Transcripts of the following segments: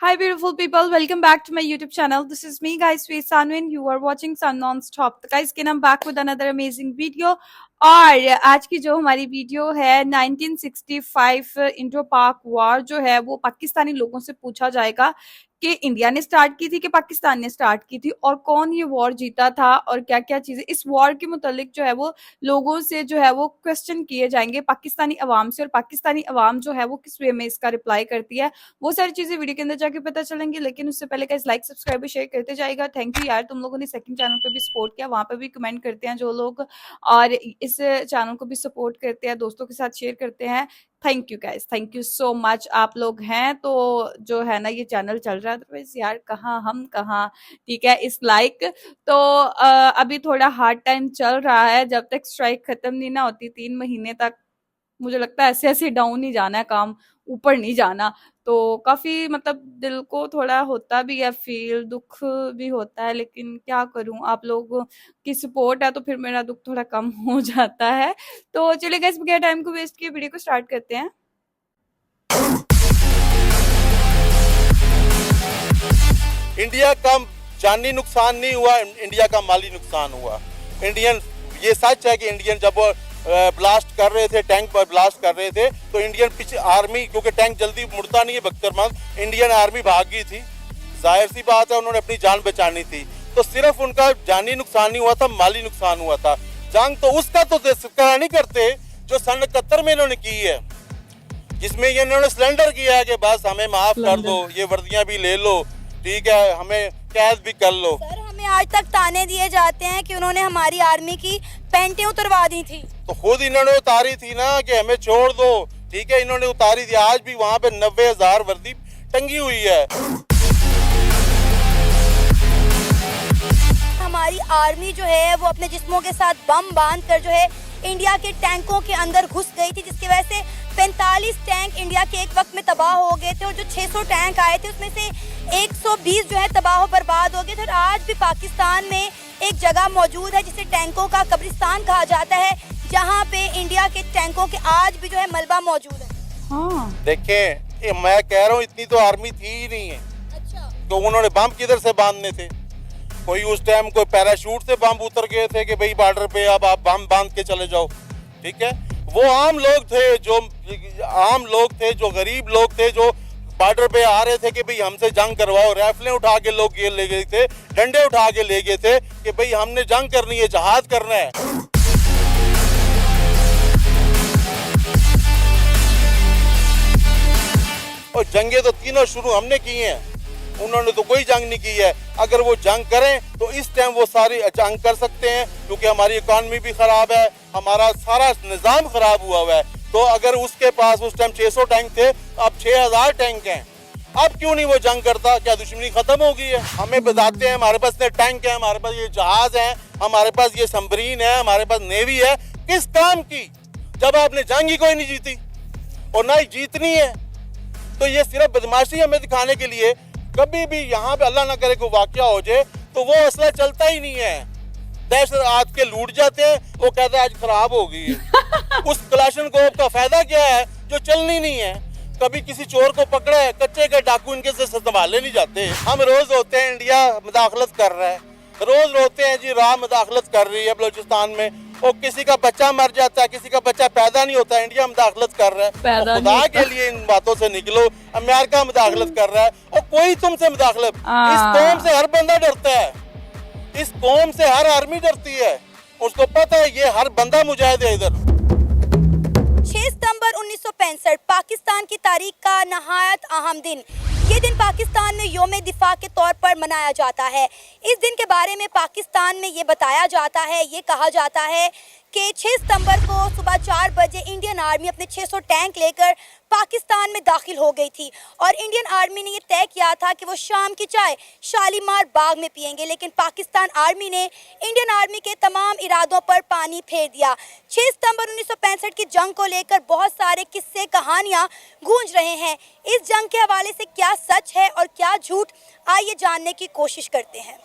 Hi, beautiful people. Welcome back to my YouTube channel. This is me, guys, Sweet Sanu, and you are watching Sun Non-Stop. तो guys, again, I'm back with another amazing video. और आज की जो हमारी video है 1965 Indo पाक war जो है वो पाकिस्तानी लोगों से पूछा जाएगा कि इंडिया ने स्टार्ट की थी कि पाकिस्तान ने स्टार्ट की थी और कौन ये वॉर जीता था और क्या क्या चीजें इस वॉर के मुतालिक जो है वो लोगों से जो है वो क्वेश्चन किए जाएंगे पाकिस्तानी अवाम से और पाकिस्तानी अवाम जो है वो किस वे में इसका रिप्लाई करती है वो सारी चीजें वीडियो के अंदर जाके पता चलेंगी। लेकिन उससे पहले गाइस लाइक सब्सक्राइब शेयर करते जाएगा। थैंक यू यार, तुम लोगों ने सेकंड चैनल पे भी सपोर्ट किया, वहां पे भी कमेंट करते हैं जो लोग और इस चैनल को भी सपोर्ट करते हैं, दोस्तों के साथ शेयर करते हैं। Thank you guys, thank you so much. आप लोग हैं तो जो है ना ये चैनल चल रहा है, अदरवाइज यार कहाँ हम कहाँ। ठीक है, इस लाइक तो अभी थोड़ा हार्ड टाइम चल रहा है, जब तक स्ट्राइक खत्म नहीं ना होती 3 महीने तक मुझे लगता है ऐसे ऐसे डाउन ही जाना है काम, ऊपर नहीं जाना। तो काफी मतलब दिल को थोड़ा होता भी है फील, दुख भी होता है, लेकिन क्या करूं, आप लोगों की सपोर्ट है तो फिर मेरा दुख थोड़ा कम हो जाता है। तो चलिए गाइस, बगैर टाइम को वेस्ट किए वीडियो को स्टार्ट करते हैं। इंडिया का जानी नुकसान नहीं हुआ, इंडिया का माली नुकसान हुआ। इंडियन, ये सच है कि इंडियन जब वो ब्लास्ट कर रहे थे, टैंक पर ब्लास्ट कर रहे थे, तो इंडियन पीछे आर्मी, क्योंकि टैंक जल्दी मुड़ता नहीं है बख्तरबंद, इंडियन आर्मी भाग गई थी। जाहिर सी बात है उन्होंने अपनी जान बचानी थी। तो सिर्फ उनका जानी नुकसान नहीं हुआ था, माली नुकसान हुआ था। जंग तो उसका तो तस्करा नहीं करते जो सन 71 में इन्होंने की है, जिसमें ये इन्होंने सिलेंडर किया है कि बस हमें माफ कर दो, ये वर्दियां भी ले लो, ठीक है, हमें कैद भी कर लो। सर, हमें आज तक ताने दिए जाते हैं कि उन्होंने हमारी आर्मी की पैंटें उतरवा दी थी। तो खुद इन्होंने उतारी थी ना कि हमें छोड़ दो, ठीक है, इन्होंने उतारी थी। आज भी वहाँ पे 90,000 वर्दी टंगी हुई है। हमारी आर्मी जो है वो अपने जिस्मों के साथ बम बांध कर जो है इंडिया के टैंकों के अंदर घुस गई थी, जिसकी वजह से 45 टैंक इंडिया के एक वक्त में तबाह हो गए थे और जो 600 टैंक आए थे उसमें से 120 जो है तबाह बर्बाद हो गए थे। और आज भी पाकिस्तान में एक जगह मौजूद है जिसे टैंकों का कब्रिस्तान कहा जाता है, जहाँ पे इंडिया के टैंकों के आज भी जो है मलबा मौजूद है। हाँ, देखें, मैं कह रहा हूँ इतनी तो आर्मी थी ही नहीं है। अच्छा, तो उन्होंने बम किधर से बांधने थे? कोई उस टाइम कोई पैराशूट से बम उतर गए थे कि भाई बॉर्डर पे अब आप बम बांध के चले जाओ, ठीक है। वो आम लोग थे जो गरीब लोग थे, जो बॉर्डर पे आ रहे थे कि भाई हमसे जंग करवाओ। राइफलें उठा के लोग ये ले गए थे, डंडे उठा के ले गए थे कि भाई हमने जंग करनी है, जहाद करना है। और जंगे तो तीनों शुरू हमने की हैं, उन्होंने तो कोई जंग नहीं की है। अगर वो जंग करें तो इस टाइम वो सारी जंग कर सकते हैं, क्योंकि हमारी इकॉनमी भी खराब है, हमारा सारा निज़ाम खराब हुआ हुआ है। तो अगर उसके पास उस टाइम 600 टैंक थे, अब 6000 टैंक हैं, अब क्यों नहीं वो जंग करता? क्या दुश्मनी खत्म हो गई है? हमें बताते हैं हमारे पास ये टैंक है, हमारे पास ये जहाज है, हमारे पास ये सबमरीन है, हमारे पास नेवी है। किस काम की, जब आपने जंग ही कोई नहीं जीती और ना ही जीतनी है? तो ये सिर्फ बदमाशी हमें दिखाने के लिए। कभी भी यहाँ पे अल्लाह ना करे कोई वाकया हो जाए तो वो असला चलता ही नहीं है। दहशत आज के लूट जाते हैं, वो कहते हैं आज खराब हो गई है। उस कलाशनकोव का फायदा क्या है जो चलनी नहीं है? कभी किसी चोर को पकड़ा है, कच्चे के डाकू इनके से संभाले नहीं जाते। हम रोज होते हैं इंडिया मुदाखलत कर रहा है, रोज रोते हैं जी राह मुदाखलत कर रही है बलूचिस्तान में, और किसी का बच्चा मर जाता है, किसी का बच्चा पैदा नहीं होता, इंडिया मुदाखलत कर रहा है। और खुदा के लिए इन बातों से निकलो। अमेरिका मुदाखलत कर रहा है और कोई तुमसे मुदाखलत, इस कौम से हर बंदा डरता है, इस कौम से हर आर्मी डरती है। उसको पता है ये हर बंदा मुजाहिद है। इधर 6 सितंबर 1965 पाकिस्तान की तारीख का नहायत अहम दिन। ये दिन पाकिस्तान में योम दिफा के तौर पर मनाया जाता है। इस दिन के बारे में पाकिस्तान में ये बताया जाता है, ये कहा जाता है कि 6 सितंबर को सुबह 4 बजे इंडियन आर्मी अपने 600 टैंक लेकर पाकिस्तान में दाखिल हो गई थी और इंडियन आर्मी ने ये तय किया था कि वो शाम की चाय शालीमार बाग में पिएंगे। लेकिन पाकिस्तान आर्मी ने इंडियन आर्मी के तमाम इरादों पर पानी फेर दिया। 6 सितंबर 1965 की जंग को लेकर बहुत सारे किस्से कहानियां गूंज रहे हैं। इस जंग के हवाले से क्या सच है और क्या झूठ, आइए जानने की कोशिश करते हैं।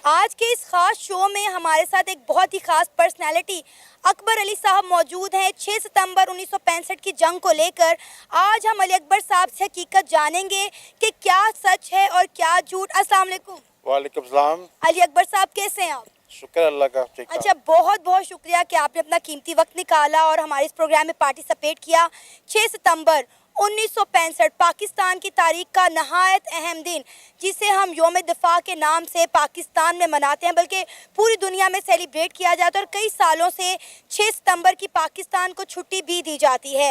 आज के इस खास शो में हमारे साथ एक बहुत ही खास पर्सनालिटी अकबर अली साहब मौजूद हैं। 6 सितंबर 1965 की जंग को लेकर आज हम अली अकबर साहब से हकीकत जानेंगे कि क्या सच है और क्या झूठ। अस्सलाम वालेकुम। वालेकुम सलाम। अली अकबर साहब कैसे हैं आप? शुक्र अल्लाह का। ठीक है। अच्छा, बहुत बहुत शुक्रिया कि आपने अपना कीमती वक्त निकाला और हमारे इस प्रोग्राम में पार्टिसिपेट किया। 6 सितंबर 1965 पाकिस्तान की तारीख का नहायत अहम दिन, जिसे हम योम दिफा के नाम से पाकिस्तान में मनाते हैं, बल्कि पूरी दुनिया में सेलिब्रेट किया जाता है और कई सालों से 6 सितंबर की पाकिस्तान को छुट्टी भी दी जाती है।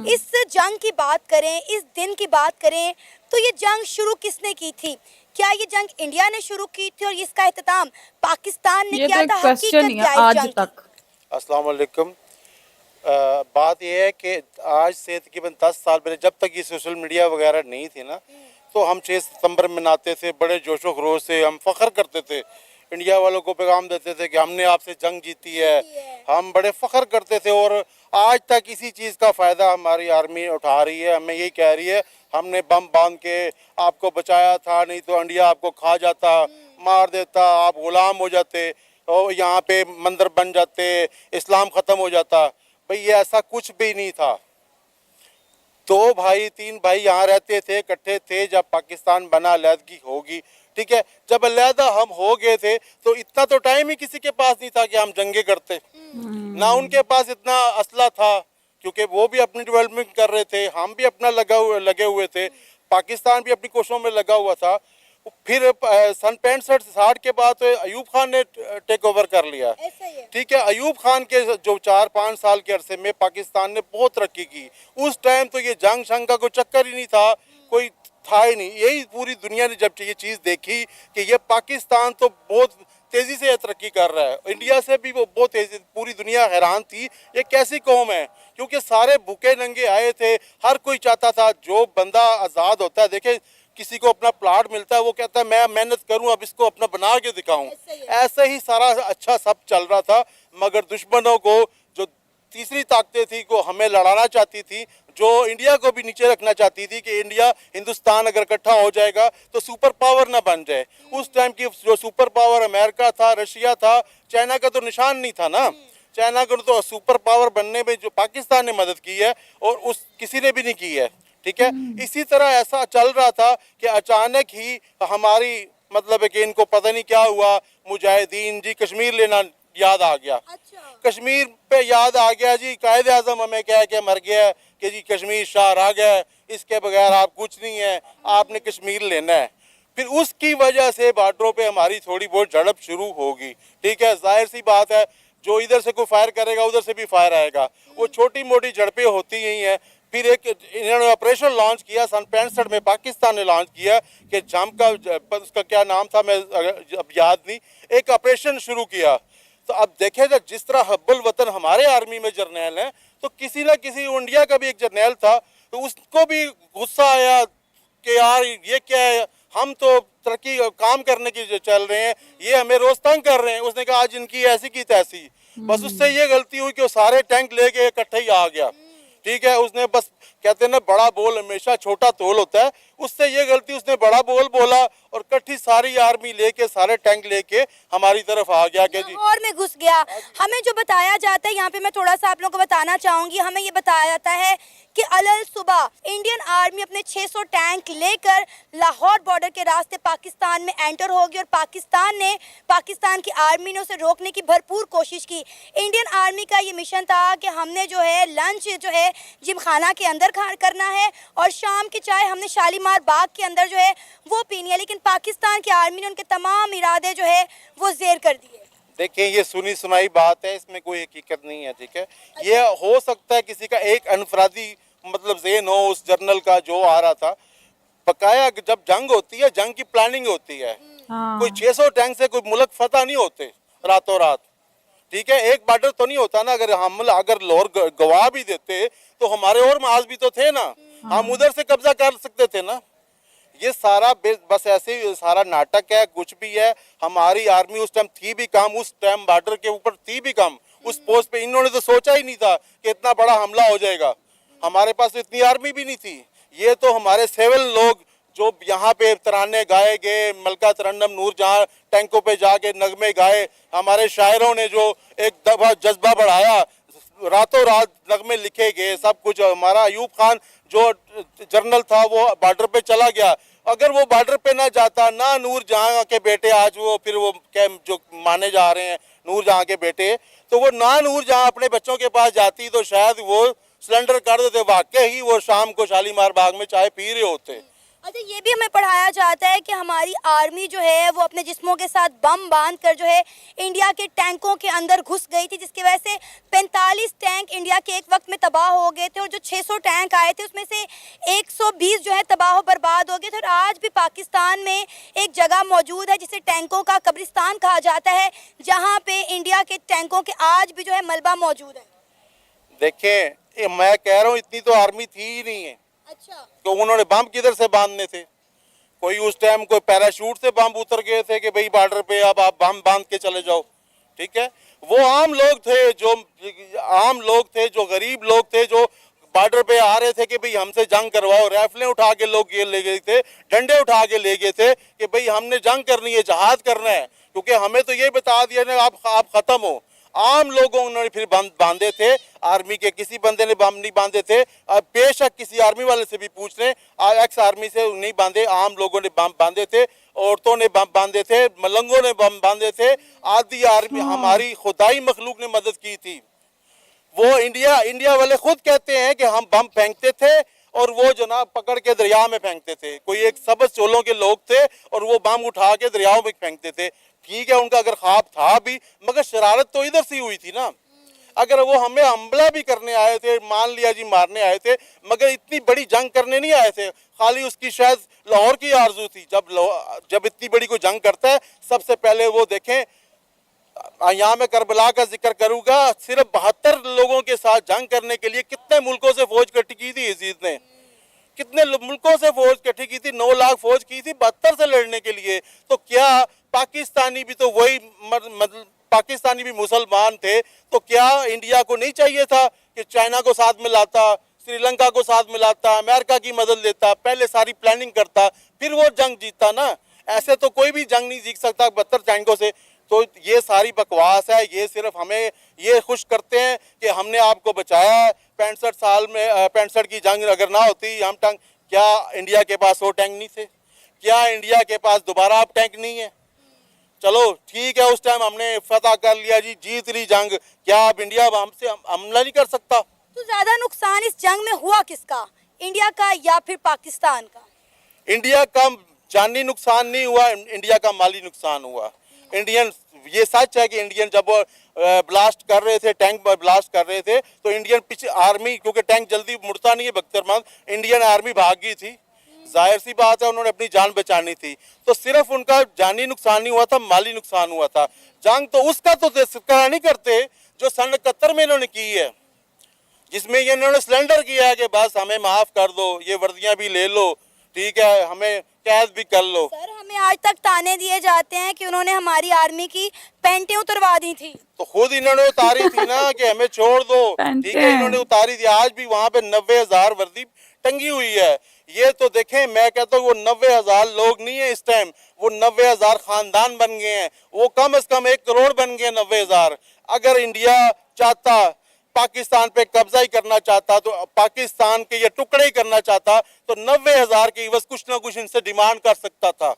इस जंग की बात करें, इस दिन की बात करें, तो ये जंग शुरू किसने की थी? क्या ये जंग इंडिया ने शुरू की थी और इसका एहतमाम पाकिस्तान ने किया था? क्वेश्चन क्या आज इस जंग की? तक अस्सलाम वालेकुम। बात यह है कि आज से तकरीबन 10 साल पहले, जब तक ये सोशल मीडिया वगैरह नहीं थी ना, तो हम 6 सितंबर मनाते थे बड़े जोशो खरोश से। हम फख्र करते थे, इंडिया वालों को पैगाम देते थे कि हमने आपसे जंग जीती है। हम बड़े फख्र करते थे और आज तक इसी चीज़ का फ़ायदा हमारी आर्मी उठा रही है। हमें यही कह रही है, हमने बम बांध के आपको बचाया था, नहीं तो इंडिया आपको खा जाता, मार देता, आप गुलाम हो जाते और यहाँ पे मंदिर बन जाते, इस्लाम ख़त्म हो जाता। भाई ये ऐसा कुछ भी नहीं था। 2 भाई 3 भाई यहाँ रहते थे, इकट्ठे थे। जब पाकिस्तान बना, अलहदगी होगी, ठीक है, जब अलहदा हम हो गए थे तो इतना तो टाइम ही किसी के पास नहीं था कि हम जंगे करते। ना उनके पास इतना असला था, क्योंकि वो भी अपनी डेवलपमेंट कर रहे थे, हम भी अपना लगे हुए थे, पाकिस्तान भी अपनी कोशिशों में लगा हुआ था। फिर सन 65-60 के बाद तो अयूब खान ने टेक ओवर कर लिया। ठीक है, अयूब खान के जो 4-5 साल के अरसे में पाकिस्तान ने बहुत तरक्की की। उस टाइम तो ये जंग शंग का कोई चक्कर ही नहीं था, कोई था ही नहीं। यही पूरी दुनिया ने जब ये चीज़ देखी कि ये पाकिस्तान तो बहुत तेज़ी से तरक्की कर रहा है, इंडिया से भी वो बहुत तेज़ी, पूरी दुनिया हैरान थी ये कैसी कौम है, क्योंकि सारे भूखे नंगे आए थे। हर कोई चाहता था, जो बंदा आज़ाद होता है, देखे किसी को अपना प्लाट मिलता है, वो कहता है मैं मेहनत करूं, अब इसको अपना बना के दिखाऊं। ऐसे ही सारा अच्छा सब चल रहा था। मगर दुश्मनों को, जो तीसरी ताकतें थी, को हमें लड़ाना चाहती थी, जो इंडिया को भी नीचे रखना चाहती थी कि इंडिया हिंदुस्तान अगर इकट्ठा हो जाएगा तो सुपर पावर ना बन जाए। उस टाइम की जो सुपर पावर अमेरिका था, रशिया था, चाइना का तो निशान नहीं था ना। चाइना को तो सुपर पावर बनने में जो पाकिस्तान ने मदद की है और उस किसी ने भी नहीं की है। ठीक है, इसी तरह ऐसा चल रहा था कि अचानक ही हमारी, मतलब है कि इनको पता नहीं क्या हुआ, मुजाहिदीन जी कश्मीर लेना याद आ गया। कश्मीर पे याद आ गया जी, कायदे आज़म हमें कह के मर गया कि जी कश्मीर शाह रह गया, इसके बगैर आप कुछ नहीं है, आपने कश्मीर लेना है। फिर उसकी वजह से बॉर्डरों पे हमारी थोड़ी बहुत झड़प शुरू होगी। ठीक है, जाहिर सी बात है, जो इधर से कोई फायर करेगा उधर से भी फायर आएगा। वो छोटी मोटी झड़पें होती ही हैं। फिर एक इन्होंने ऑपरेशन लॉन्च किया सन 65 में, पाकिस्तान ने लॉन्च किया कि जम का, उसका क्या नाम था मैं अब याद नहीं, एक ऑपरेशन शुरू किया। तो अब देखे जब जिस तरह हब्बुल वतन हमारे आर्मी में जर्नैल हैं, तो किसी न किसी, इंडिया का भी एक जर्नैल था, तो उसको भी गुस्सा आया कि यार ये क्या है, हम तो तरक्की काम करने की चल रहे हैं, ये हमें रोज तंग कर रहे हैं। उसने कहा आज इनकी ऐसी की तैसी। बस उससे ये गलती हुई कि वो सारे टैंक लेके इकट्ठे ही आ गया। ठीक है, उसने बस, कहते हैं ना बड़ा बोल हमेशा छोटा तोल होता है, उससे ये गलती, उसने बड़ा बोल बोला और इकट्ठी सारी आर्मी लेके, सारे टैंक लेके हमारी तरफ आ गया कि जी और में घुस गया। हमें जो बताया जाता है, यहाँ पे मैं थोड़ा सा आप लोगों को बताना चाहूंगी, हमें ये बताया जाता है कि अलल सुबह इंडियन आर्मी अपने 600 टैंक लेकर लाहौर बॉर्डर के रास्ते पाकिस्तान में एंटर होगी और पाकिस्तान की आर्मी ने उसे रोकने की भरपूर कोशिश की। इंडियन आर्मी का ये मिशन था कि हमने जो है लंच जो है जिमखाना के अंदर करना है और शाम की चाय हमने शालीमार बाग के अंदर जो है वो पीनी है। लेकिन पाकिस्तान की आर्मी ने उनके तमाम इरादे जो है वो ज़ेर कर दिए। देखिए, ये सुनी सुनाई बात है, इसमें कोई हकीकत नहीं है। ठीक है, ये हो सकता है किसी का एक अनफरादी मतलब ज़हन हो उस जर्नल का जो आ रहा था। बकाया जब जंग होती है, जंग की प्लानिंग होती है। कोई 600 टैंक से कोई मुल्क फतह नहीं होते रातों रात। ठीक है, एक बॉर्डर तो नहीं होता ना। अगर लाहौर गवा भी देते तो हमारे और महाज भी तो थे ना, हम उधर से कब्जा कर सकते थे ना। ये सारा बस ऐसे ही सारा नाटक है, कुछ भी है। हमारी आर्मी उस टाइम थी भी कम, उस टाइम बॉर्डर के ऊपर थी भी कम, उस पोस्ट पे इन्होंने तो सोचा ही नहीं था कि इतना बड़ा हमला हो जाएगा। हमारे पास तो इतनी आर्मी भी नहीं थी। ये तो हमारे सिविल लोग जो यहाँ पे तराने गाए गए, मलका तरन्नम नूरजहां टैंकों पे जाके नगमे गाए, हमारे शायरों ने जो एक दफा जज्बा बढ़ाया, रातों रात नगमे लिखे गए, सब कुछ। हमारा अयूब खान जो जनरल था वो बॉर्डर पे चला गया, अगर वो बॉर्डर पे ना जाता, ना नूरजहां के बेटे आज वो फिर वो क्या जो माने जा रहे हैं नूरजहां के बेटे, तो वो ना नूरजहां अपने बच्चों के पास जाती तो शायद वो सिलेंडर कर देते, वाकई ही वो शाम को शालीमार बाग में चाय पी रहे होते। अच्छा, ये भी हमें पढ़ाया जाता है कि हमारी आर्मी जो है वो अपने जिस्मों के साथ बम बांध कर जो है इंडिया के टैंकों के अंदर घुस गई थी, जिसकी वजह से 45 टैंक इंडिया के एक वक्त में तबाह हो गए थे, और जो 600 टैंक आए थे उसमें से 120 जो है तबाह बर्बाद हो गए थे। और आज भी पाकिस्तान में एक जगह मौजूद है जिसे टैंकों का कब्रिस्तान कहा जाता है, जहाँ पे इंडिया के टैंकों के आज भी जो है मलबा मौजूद है। देखें, मैं कह रहा हूँ इतनी तो आर्मी थी ही नहीं है। अच्छा, तो उन्होंने बम किधर से बांधने थे? कोई उस टाइम कोई पैराशूट से बम उतर गए थे कि भाई बॉर्डर पे अब आप बम बांध के चले जाओ? ठीक है, वो आम लोग थे जो गरीब लोग थे, जो बॉर्डर पे आ रहे थे कि भाई हमसे जंग करवाओ। राइफलें उठा के लोग ये ले गए थे, डंडे उठा के ले गए थे कि भाई हमने जंग करनी है, जहाद करना है, क्योंकि हमें तो ये बता दिया ना आप खत्म हो। आम लोगों ने फिर बम बांधे थे, आर्मी के किसी बंदे ने बम नहीं बांधे थे। बेशक किसी आर्मी वाले से भी पूछ लें, एक्स आर्मी से नहीं बांधे, आम लोगों ने बम बांधे थे, औरतों ने बम बांधे थे, मलंगों ने बम बांधे थे, आदि आर्मी हमारी खुदाई मखलूक ने मदद की थी। वो इंडिया वाले खुद कहते हैं कि हम बम फेंकते थे और वो जनाब पकड़ के दरिया में फेंकते थे। कोई एक सबज चोलों के लोग थे और वो बम उठा के दरियाओं में फेंकते थे। ठीक है, उनका अगर ख्वाब था भी, मगर शरारत तो इधर से हुई थी ना। अगर वो हमें हमला भी करने आए थे, मान लिया जी मारने आए थे, मगर इतनी बड़ी जंग करने नहीं आए थे। खाली उसकी शायद लाहौर की आरजू थी। जब इतनी बड़ी कोई जंग करता है, सबसे पहले वो देखें, यहाँ मैं करबला का जिक्र करूंगा, सिर्फ 72 लोगों के साथ जंग करने के लिए कितने मुल्कों से फौज इकट्ठी की थी यजीद ने? कितने मुल्कों से फौज इकट्ठी की थी? 9 लाख फौज की थी 72 से लड़ने के लिए। तो क्या पाकिस्तानी भी तो वही मतलब पाकिस्तानी भी मुसलमान थे, तो क्या इंडिया को नहीं चाहिए था कि चाइना को साथ में लाता, श्रीलंका को साथ में लाता, अमेरिका की मदद लेता, पहले सारी प्लानिंग करता, फिर वो जंग जीतता ना? ऐसे तो कोई भी जंग नहीं जीत सकता 72 टैंकों से। तो ये सारी बकवास है, ये सिर्फ हमें ये खुश करते हैं कि हमने आपको बचाया। 65 साल में 65 की जंग अगर ना होती, हम टैंक, क्या इंडिया के पास 100 टैंक नहीं थे? क्या इंडिया के पास दोबारा अब टैंक नहीं है? चलो ठीक है, उस टाइम हमने फतह कर लिया जी, जीत ली जंग, क्या अब इंडिया हमसे हमला नहीं कर सकता? तो ज्यादा नुकसान इस जंग में हुआ किसका, इंडिया का या फिर पाकिस्तान का? इंडिया का जानी नुकसान नहीं हुआ, इंडिया का माली नुकसान हुआ। इंडियन, ये सच है कि इंडियन जब ब्लास्ट कर रहे थे, टैंक ब्लास्ट कर रहे थे, तो इंडियन पीछे आर्मी, क्योंकि टैंक जल्दी मुड़ता नहीं है बख्तरमंद, इंडियन आर्मी भाग गई थी। जाहिर सी बात है, उन्होंने अपनी जान बचानी थी। तो सिर्फ उनका जानी नुकसान नहीं हुआ था, माली नुकसान हुआ था। जंग तो उसका तो तस्करा नहीं करते जो सन 71 में इन्होंने की है, जिसमें ये इन्होंने सिलेंडर किया है कि बस हमें माफ कर दो, ये वर्दियां भी ले लो, ठीक है, हमें कैद भी कर लो। सर, हमें आज तक ताने दिए जाते हैं कि उन्होंने हमारी आर्मी की पैंटें उतरवा दी थी। तो खुद इन्होंने उतारी थी ना कि हमें छोड़ दो, ठीक है, इन्होंने उतारी थी। आज भी वहां पे 90,000 वर्दी टंगी हुई है। ये तो देखें, मैं कहता हूँ वो 90,000 लोग नहीं है इस टाइम, वो 90,000 खानदान बन गए हैं। वो कम से कम 1 करोड़ बन गए 90,000। अगर इंडिया चाहता, पाकिस्तान पे कब्जा ही करना चाहता, तो पाकिस्तान के ये टुकड़े ही करना चाहता, तो 90,000 की बस कुछ ना कुछ इनसे डिमांड कर सकता था।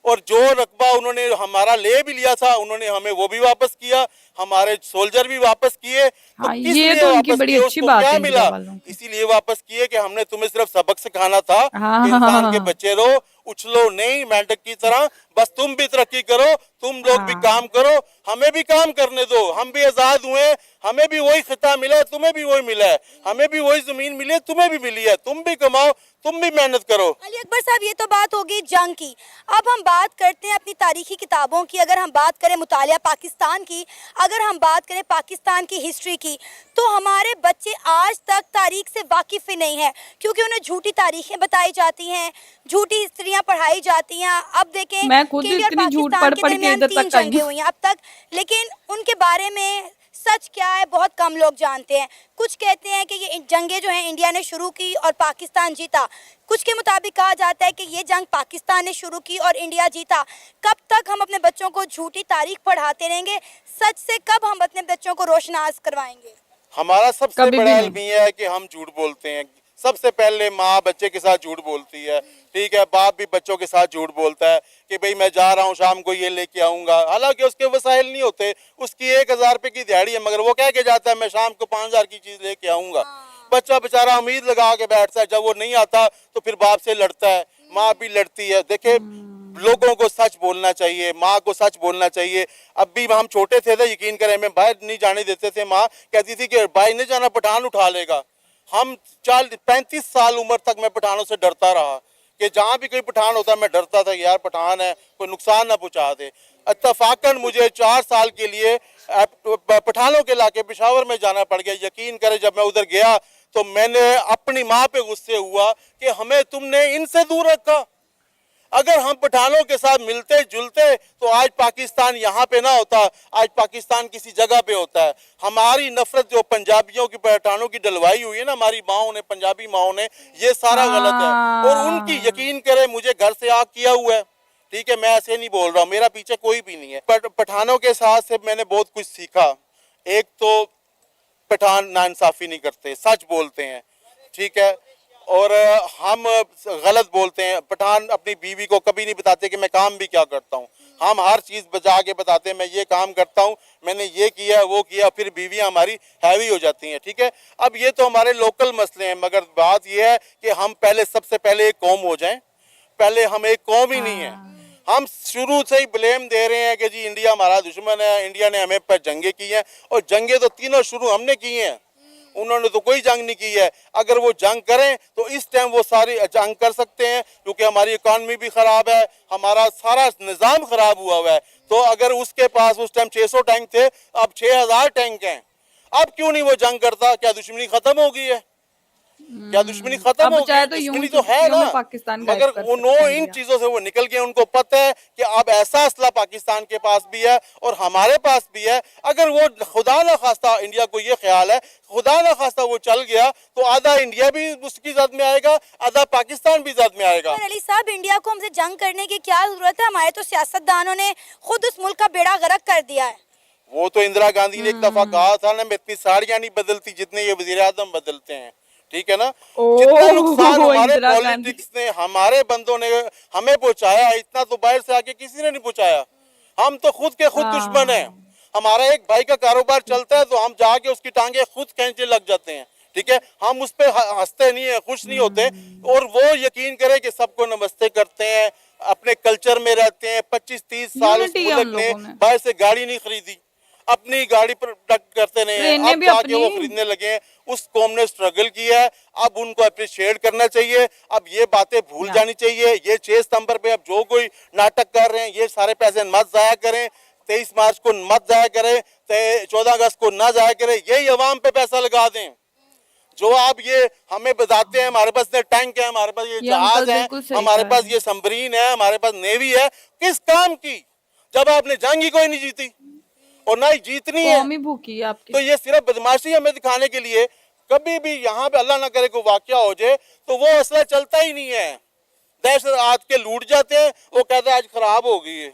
और जो रकबा उन्होंने हमारा ले भी लिया था, उन्होंने हमें वो भी वापस किया, हमारे सोल्जर भी वापस किए। तो हाँ, किस ये लिए तो उनकी वापस बड़ी किए? अच्छी उसको बात क्या है मिला? इंडिया वालों की। इसीलिए वापस किए कि हमने तुम्हें सिर्फ सबक सिखाना था, हाँ, कि इंसान के बच्चे रहो, उछलो नहीं मेंढक की तरह, बस तुम भी तरक्की करो, तुम लोग भी काम करो, हमें भी काम करने दो। हम भी आजाद हुए, हमें भी वही खिता मिला है, तुम्हें भी वही मिला है, हमें भी वही जमीन मिली है, तुम्हें भी मिली है, तुम भी कमाओ, तुम भी मेहनत करो। अली अकबर साहब, ये तो बात होगी जंग की। अब हम बात करते हैं अपनी तारीखी किताबों की। अगर हम बात करें मुतालिया पाकिस्तान की, अगर हम बात करें पाकिस्तान की हिस्ट्री की, तो हमारे बच्चे आज तक तारीख से वाकिफ ही नहीं है, क्योंकि उन्हें झूठी तारीखें बताई जाती हैं, झूठी हिस्ट्रियां पढ़ाई जाती हैं। अब देखें, मैं खुद इंडिया और इतनी झूठ पाकिस्तान पढ़ के पढ़ के दरमियान इधर 3 तक आई जंगें हूँ। हुई हैं अब तक, लेकिन उनके बारे में सच क्या है बहुत कम लोग जानते हैं। कुछ कहते हैं कि ये जंगें जो हैं इंडिया ने शुरू की और पाकिस्तान जीता, कुछ के मुताबिक कहा जाता है कि ये जंग पाकिस्तान ने शुरू की और इंडिया जीता। कब तक हम अपने बच्चों को झूठी तारीख पढ़ाते रहेंगे? सच से कब हम अपने बच्चों को रोशनास करवाएंगे? हमारा सबसे कभी भी बड़ा नहीं। अलमिया है कि हम झूठ बोलते हैं। सबसे पहले माँ बच्चे के साथ झूठ बोलती है, ठीक है, बाप भी बच्चों के साथ झूठ बोलता है कि भाई मैं जा रहा हूँ शाम को ये लेके आऊंगा, हालांकि उसके वसाइल नहीं होते, उसकी 1000 रुपए की दिहाड़ी है, मगर वो कह के जाता है मैं शाम को 5000 की चीज लेके आऊंगा। बच्चा बेचारा उम्मीद लगा के बैठता है, जब वो नहीं आता तो फिर बाप से लड़ता है, माँ भी लड़ती है। देखे, लोगों को सच बोलना चाहिए, माँ को सच बोलना चाहिए। अब भी हम छोटे थे तो यकीन करें, मैं बाहर नहीं जाने देते थे, माँ कहती थी कि भाई नहीं जाना, पठान उठा लेगा। हम 35 साल उम्र तक मैं पठानों से डरता रहा कि जहाँ भी कोई पठान होता मैं डरता था कि यार पठान है, कोई नुकसान ना पहुँचा दे। इत्तफाकन मुझे 4 साल के लिए पठानों के इलाके पेशावर में जाना पड़ गया। यकीन करें, जब मैं उधर गया तो मैंने अपनी माँ पे गुस्से हुआ कि हमें तुमने इनसे दूर रखा। अगर हम पठानों के साथ मिलते जुलते तो आज पाकिस्तान यहाँ पे ना होता, आज पाकिस्तान किसी जगह पे होता है। हमारी नफरत जो पंजाबियों की पठानों की डलवाई हुई है ना हमारी माओं ने, पंजाबी माओं ने, ये सारा गलत है। और उनकी यकीन करे मुझे घर से आग किया हुआ है, ठीक है, मैं ऐसे नहीं बोल रहा हूँ, मेरा पीछे कोई भी नहीं है। पठानों के साथ से मैंने बहुत कुछ सीखा। एक तो पठान नाइंसाफी नहीं करते, सच बोलते हैं, ठीक है, और हम गलत बोलते हैं। पठान अपनी बीवी को कभी नहीं बताते कि मैं काम भी क्या करता हूँ, हम हर चीज़ बजा के बताते हैं मैं ये काम करता हूँ, मैंने ये किया वो किया, फिर बीवियाँ हमारी हैवी हो जाती हैं, ठीक है। अब ये तो हमारे लोकल मसले हैं, मगर बात ये है कि हम पहले सबसे पहले एक कौम हो जाएं। पहले हम एक कौम ही नहीं है, हम शुरू से ही ब्लेम दे रहे हैं कि जी इंडिया हमारा दुश्मन है, इंडिया ने हमें पर जंगे की हैं, और जंगे तो तीनों शुरू हमने की हैं, उन्होंने तो कोई जंग नहीं की है। अगर वो जंग करें तो इस टाइम वो सारी जंग कर सकते हैं, क्योंकि हमारी इकॉनमी भी खराब है, हमारा सारा निज़ाम खराब हुआ है। तो अगर उसके पास उस टाइम 600 टैंक थे, अब 6000 टैंक हैं, अब क्यों नहीं वो जंग करता? क्या दुश्मनी खत्म हो गई है? क्या दुश्मनी खत्म अब हो चाहे गई? तो दुश्मनी तो है ना, पाकिस्तान मगर उन्होंने इन चीजों से वो निकल गए। उनको पता है कि अब ऐसा असला पाकिस्तान के पास भी है और हमारे पास भी है। अगर वो खुदा ना खास्ता, इंडिया को ये ख्याल है, खुदा ना खास्ता वो चल गया तो आधा इंडिया भी उसकी जद में आएगा, आधा पाकिस्तान भी जद में आएगा। अली साहब, इंडिया को हमसे जंग करने की क्या जरूरत है? हमारे तो सियासतदानों ने खुद उस मुल्क का बेड़ा गर्क कर दिया है। वो तो इंदिरा गांधी ने एक दफा कहा था ना, मैं इतनी साड़ियां नहीं बदलती जितने ये वजीर आजम बदलते हैं, ठीक है ना। जितना नुकसान हमारे पॉलिटिक्स ने, हमारे बंदों ने हमें पहुंचाया, इतना तो बाहर से आके किसी ने नहीं पहुंचाया। हम तो खुद के खुद दुश्मन हैं। हमारा एक भाई का कारोबार चलता है तो हम जाके उसकी टांगे खुद खींचने लग जाते हैं, ठीक है, हम उस पर हंसते नहीं है, खुश नहीं होते। और वो यकीन करे कि सबको नमस्ते करते हैं, अपने कल्चर में रहते हैं। 25-30 साल उस मुल्क ने बाहर से गाड़ी नहीं खरीदी, अपनी गाड़ी प्रोडक्ट करते रहे, अब जाके वो खरीदने लगे हैं। उस कौम ने स्ट्रगल किया है, अब उनको अप्रिशिएट करना चाहिए। अब ये बातें भूल जानी चाहिए। ये 6 सितंबर पे अब जो कोई नाटक कर रहे हैं, ये सारे पैसे मत जाया करें, 23 मार्च को मत जाया करें, 14 अगस्त को ना जाया करें, यही अवाम पे पैसा लगा दें। जो आप ये हमें बताते हैं हमारे पास टैंक है, हमारे पास ये जहाज है, हमारे पास ये सबमरीन है, हमारे पास नेवी है, किस काम की? जब आपने जंग ही कोई नहीं जीती और ना ही जीतनी है, भूखी है आपकी। तो ये सिर्फ बदमाशी हमें दिखाने के लिए। कभी भी यहाँ पे अल्लाह ना करे कोई वाकया हो जाए तो वो असला चलता ही नहीं है। दहशत आज के लूट जाते हैं, वो कहते हैं आज खराब हो गई है।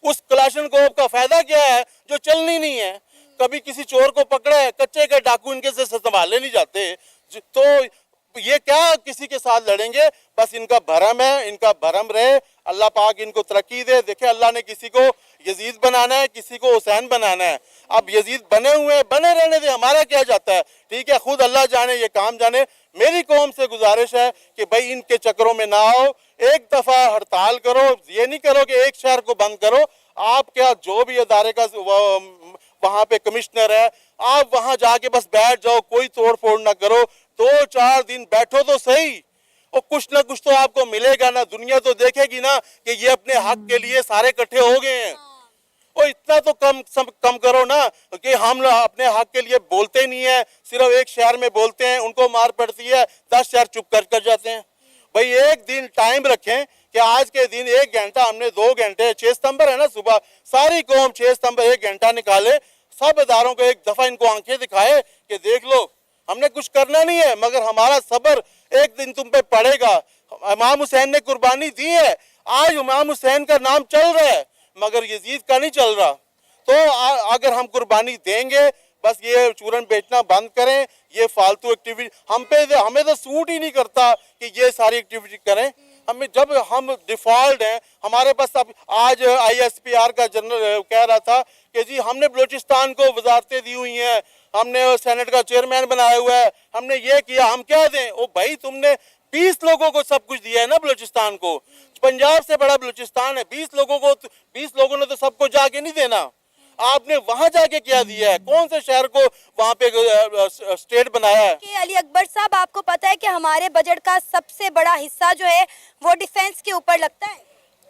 उस कलाशनकोव का फायदा क्या है जो चलनी नहीं है? कभी किसी चोर को पकड़ा है, कच्चे के डाकू इनके से संभाले नहीं जाते, तो ये क्या किसी के साथ लड़ेंगे? बस इनका भरम है, इनका भरम रहे। अल्लाह पाक इनको तरक्की दे। देखे, अल्लाह ने किसी को यजीद बनाना है, किसी को हुसैन बनाना है। अब यजीद बने हुए हैं, बने रहने दे, हमारा क्या जाता है, ठीक है, खुद अल्लाह जाने, ये काम जाने। मेरी कौम से गुजारिश है कि भाई इनके चक्करों में ना आओ, एक दफा हड़ताल करो। ये नहीं करो कि एक शहर को बंद करो। आप क्या जो भी अदारे का वहाँ पे कमिश्नर है, आप वहाँ जाके बस बैठ जाओ, कोई तोड़ फोड़ ना करो। 2-4 दिन बैठो तो सही, और कुछ ना कुछ तो आपको मिलेगा ना। दुनिया तो देखेगी ना कि ये अपने हक के लिए सारे इकट्ठे हो गए हैं। और इतना तो कम करो ना कि हम अपने हक के लिए बोलते नहीं है, सिर्फ एक शहर में बोलते हैं, उनको मार पड़ती है, 10 शहर चुप कर जाते हैं। भाई एक दिन टाइम रखें कि आज के दिन 1 घंटा, हमने 2 घंटे, 6 सितंबर है ना, सुबह सारी कौम 6 सितंबर 1 घंटा निकाले, सब इदारों को एक दफा इनको आंखें दिखाए कि देख लो हमने कुछ करना नहीं है, मगर हमारा सब्र एक दिन तुम पे पड़ेगा। इमाम हुसैन ने कुर्बानी दी है, आज इमाम हुसैन का नाम चल रहा है, मगर यजीद का नहीं चल रहा। तो अगर हम कुर्बानी देंगे, बस ये चूरन बेचना बंद करें, ये फालतू एक्टिविटी हमें तो सूट ही नहीं करता कि ये सारी एक्टिविटी करें। हमें जब हम डिफॉल्ट हैं, हमारे पास अब आज ISPR का जनरल कह रहा था कि जी हमने बलूचिस्तान को वजारतें दी हुई हैं, हमने सेनेट का चेयरमैन बनाया हुआ है, हमने ये किया, हम क्या दें? ओ भाई, तुमने 20 लोगों को सब कुछ दिया है ना बलूचिस्तान को। पंजाब से बड़ा बलूचिस्तान है, 20 लोगों ने तो सबको जाके नहीं देना। आपने वहां जाके क्या दिया है? कौन से शहर को वहां पे स्टेट बनाया है? कि अली अकबर साहब, आपको पता है कि हमारे बजट का सबसे बड़ा हिस्सा जो है वो डिफेंस के ऊपर लगता है।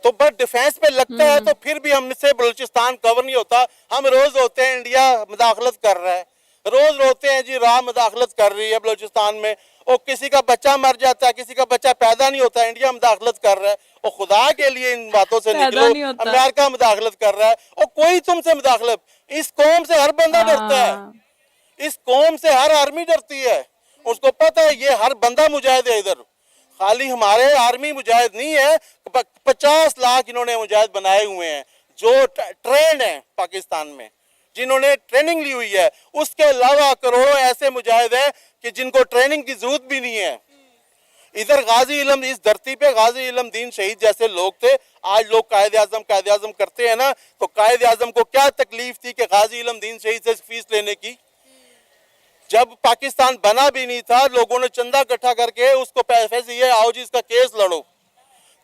तो बस डिफेंस पे लगता है, तो फिर भी हमसे बलूचिस्तान कवर नहीं होता। हम रोज रोते हैं इंडिया मुदाखलत कर रहा है, रोज रोते हैं जी राह मुदाखलत कर रही है बलूचिस्तान में, और किसी का बच्चा मर जाता है, किसी का बच्चा पैदा नहीं होता, इंडिया मुदाखलत कर रहा है। और खुदा के लिए इन बातों से निकलो, अमेरिका मुदाखलत कर रहा है, और कोई तुमसे मुदाखलत, इस कौम से हर बंदा डरता है, इस कौम से हर आर्मी डरती है। उसको पता है ये हर बंदा मुजाहिद है, इधर खाली हमारे आर्मी मुजाहिद नहीं है, 50 लाख इन्होंने मुजाहिद बनाए हुए हैं जो ट्रेंड है पाकिस्तान में, जिन्होंने ट्रेनिंग ली हुई है। उसके अलावा करोड़ों ऐसे मुजाहिद हैं कि जिनको ट्रेनिंग की जरूरत भी नहीं है। इधर गाजी इल्म, इस धरती पे गाजी इल्म दीन शहीद जैसे लोग थे। आज लोग कायद आजम करते हैं ना, तो कायद आजम को क्या तकलीफ थी कि गाजी इल्म दीन शहीद से फीस लेने की? जब पाकिस्तान बना भी नहीं था, लोगों ने चंदा इकट्ठा करके उसको पैसे दिए, आओ जी इसका केस लड़ो।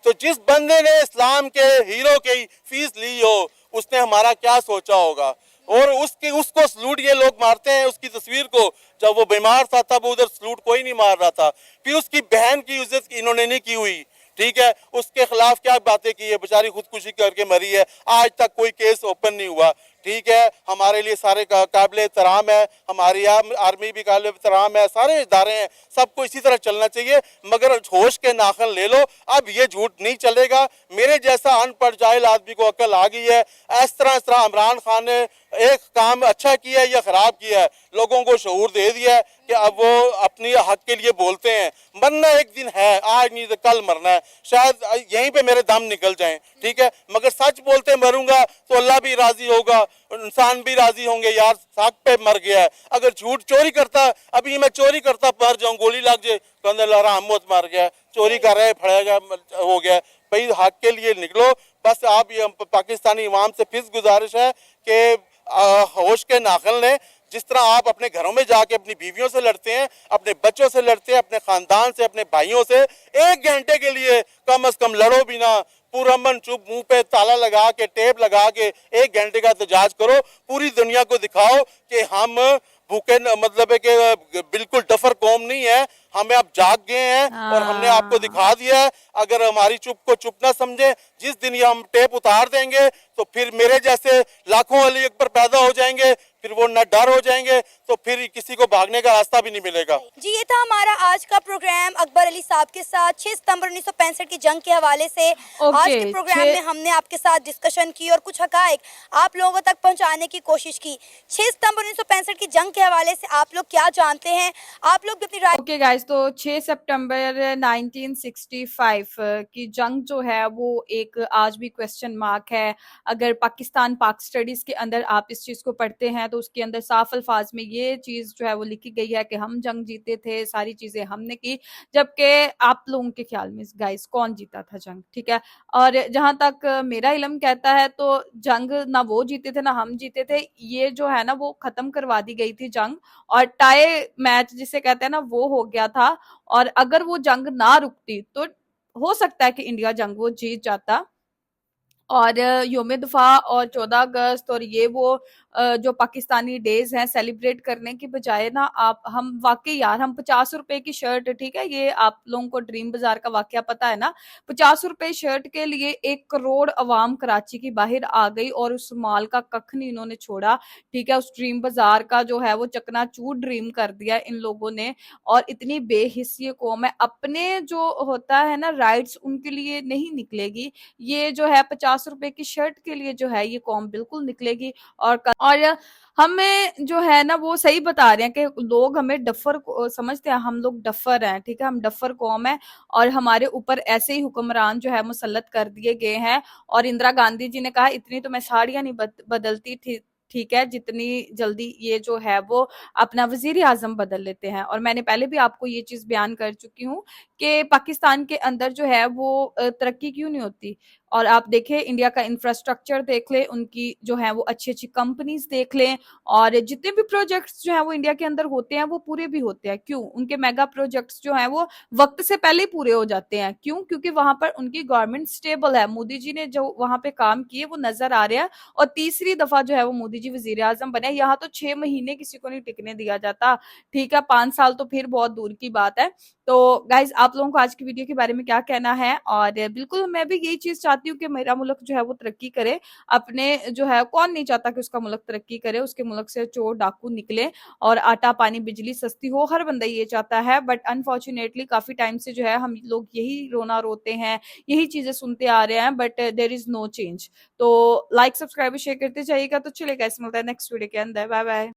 तो जिस बंदे ने इस्लाम के हीरो की फीस ली हो, उसने हमारा क्या सोचा होगा? और उसको सलूट ये लोग मारते हैं, उसकी तस्वीर को। जब वो बीमार था तब उधर सलूट कोई नहीं मार रहा था। फिर उसकी बहन की इज्जत इन्होंने नहीं की हुई, ठीक है, उसके खिलाफ क्या बातें की है, बेचारी खुदकुशी करके मरी है, आज तक कोई केस ओपन नहीं हुआ, ठीक है। हमारे लिए सारे काबिल एहतराम है, हमारी आर्मी भी काबिल एहतराम है, सारे इदारे हैं, सबको इसी तरह चलना चाहिए, मगर होश के नाखन ले लो। अब ये झूठ नहीं चलेगा। मेरे जैसा अनपढ़ जाहिल आदमी को अकल आ गई है। इस तरह इमरान खान ने एक काम अच्छा किया है या खराब किया है, लोगों को शऊर दे दिया है कि अब वो अपनी हक के लिए बोलते हैं। मरना एक दिन है, आज नहीं तो कल मरना है, शायद यहीं पे मेरे दम निकल जाएं, ठीक है, मगर सच बोलते मरूंगा तो अल्लाह भी राजी होगा, इंसान भी राजी होंगे, यार साक पे मर गया है। अगर झूठ चोरी करता, अभी मैं चोरी करता मर जाऊं, गोली लग जाए, कहने लगा मौत मार गया, चोरी कर रहे फड़ेगा हो गया। भाई हक के लिए निकलो। बस आप ये पाकिस्तानी इमाम से फिर गुजारिश है कि होश के नाखिल लें। जिस तरह आप अपने घरों में जाके अपनी बीवियों से लड़ते हैं, अपने बच्चों से लड़ते हैं, अपने खानदान से, अपने भाइयों से, 1 घंटे के लिए कम से कम लड़ो भी ना, पुरअमन चुप, मुंह पे ताला लगा के, टेप लगा के 1 घंटे का एहतजाज करो। पूरी दुनिया को दिखाओ कि हम भूखे, मतलब है कि बिल्कुल डफर कौम नहीं है, हमें अब जाग गए हैं और हमने आपको दिखा दिया है। अगर हमारी चुप को चुप ना समझे, जिस दिन ये हम टेप उतार देंगे तो फिर मेरे जैसे लाखों अली अकबर पैदा हो जाएंगे, फिर वो न डर हो जाएंगे, तो फिर किसी को भागने का रास्ता भी नहीं मिलेगा। जी, ये था हमारा आज का प्रोग्राम अकबर अली साहब के साथ 6 सितंबर 1965 की जंग के हवाले से। आज के प्रोग्राम में हमने आपके साथ डिस्कशन की और कुछ हकायक आप लोगों तक पहुंचाने की कोशिश की। 6 सितंबर 1965 की जंग के हवाले से आप लोग क्या जानते हैं? आप लोग भी अपनी राय। ओके गाइस, तो 6 सितंबर 1965 की जंग जो है वो एक आज भी क्वेश्चन मार्क है। अगर पाकिस्तान पाक स्टडीज के अंदर आप इस चीज को पढ़ते हैं तो उसके अंदर साफ अल्फाज में ये चीज जो है वो लिखी गई है कि हम जंग जीते थे, सारी चीजें हमने की। जबकि आप लोगों के ख्याल में गाइस कौन जीता था जंग? ठीक है, और जहां तक मेरा इल्म कहता है तो जंग ना वो जीते थे ना हम जीते थे, ये जो है ना वो खत्म करवा दी गई थी जंग, और टाई मैच जिसे कहते हैं ना वो हो गया था। और अगर वो जंग ना रुकती तो हो सकता है कि इंडिया जंग वो जीत जाता। और योम दफा और 14 अगस्त और ये वो जो पाकिस्तानी डेज हैं सेलिब्रेट करने की बजाय ना आप हम वाकई यार हम 50 रुपए की शर्ट, ठीक है, ये आप लोगों को ड्रीम बाजार का वाकया पता है ना, 50 रुपए शर्ट के लिए 1 करोड़ अवाम कराची की बाहर आ गई और उस माल का कख नहीं इन्होंने छोड़ा, ठीक है। उस ड्रीम बाजार का जो है वो चकनाचूर ड्रीम कर दिया इन लोगों ने। और इतनी बेहिस्सी कौम है, अपने जो होता है ना राइट्स उनके लिए नहीं निकलेगी। ये जो है 50 रुपए की शर्ट के लिए जो है ये कौम बिल्कुल निकलेगी। और और हमें जो है ना वो सही बता रहे हैं कि लोग हमें डफर समझते हैं, हम लोग डफर हैं, ठीक है, हम डफर कौम है और हमारे ऊपर ऐसे ही हुक्मरान जो है मुसल्लत कर दिए गए हैं। और इंदिरा गांधी जी ने कहा इतनी तो मैं साड़ियां नहीं बदलती थी, ठीक है, जितनी जल्दी ये जो है वो अपना वजीर आजम बदल लेते हैं। और मैंने पहले भी आपको ये चीज बयान कर चुकी हूँ कि पाकिस्तान के अंदर जो है वो तरक्की क्यों नहीं होती। और आप देखें इंडिया का इंफ्रास्ट्रक्चर देख लें, उनकी जो है वो अच्छी अच्छी कंपनीज देख लें, और जितने भी प्रोजेक्ट्स जो है वो इंडिया के अंदर होते हैं वो पूरे भी होते हैं। क्यों? उनके मेगा प्रोजेक्ट्स जो है वो वक्त से पहले ही पूरे हो जाते हैं। क्यों? क्योंकि वहां पर उनकी गवर्नमेंट स्टेबल है। मोदी जी ने जो वहां पे काम किए वो नजर आ रहे हैं। और तीसरी दफा जो है वो मोदी जी वजीर आजम बने। यहाँ तो 6 महीने किसी को नहीं टिकने दिया जाता, ठीक है, 5 साल तो फिर बहुत दूर की बात है। तो गाइज आप लोगों को आज की वीडियो के बारे में क्या कहना है? और बिल्कुल मैं भी यही चीज चाहती हूँ कि मेरा मुल्क जो है वो तरक्की करे। अपने जो है कौन नहीं चाहता कि उसका मुल्क तरक्की करे, उसके मुल्क से चोर डाकू निकले और आटा पानी बिजली सस्ती हो, हर बंदा ये चाहता है। बट अनफॉर्चुनेटली काफी टाइम से जो है हम लोग यही रोना रोते हैं, यही चीजें सुनते आ रहे हैं, but there is no change. तो लाइक सब्सक्राइब शेयर करते जाइएगा। तो चलेगा, इस मिलता है नेक्स्ट वीडियो के अंदर। Bye bye.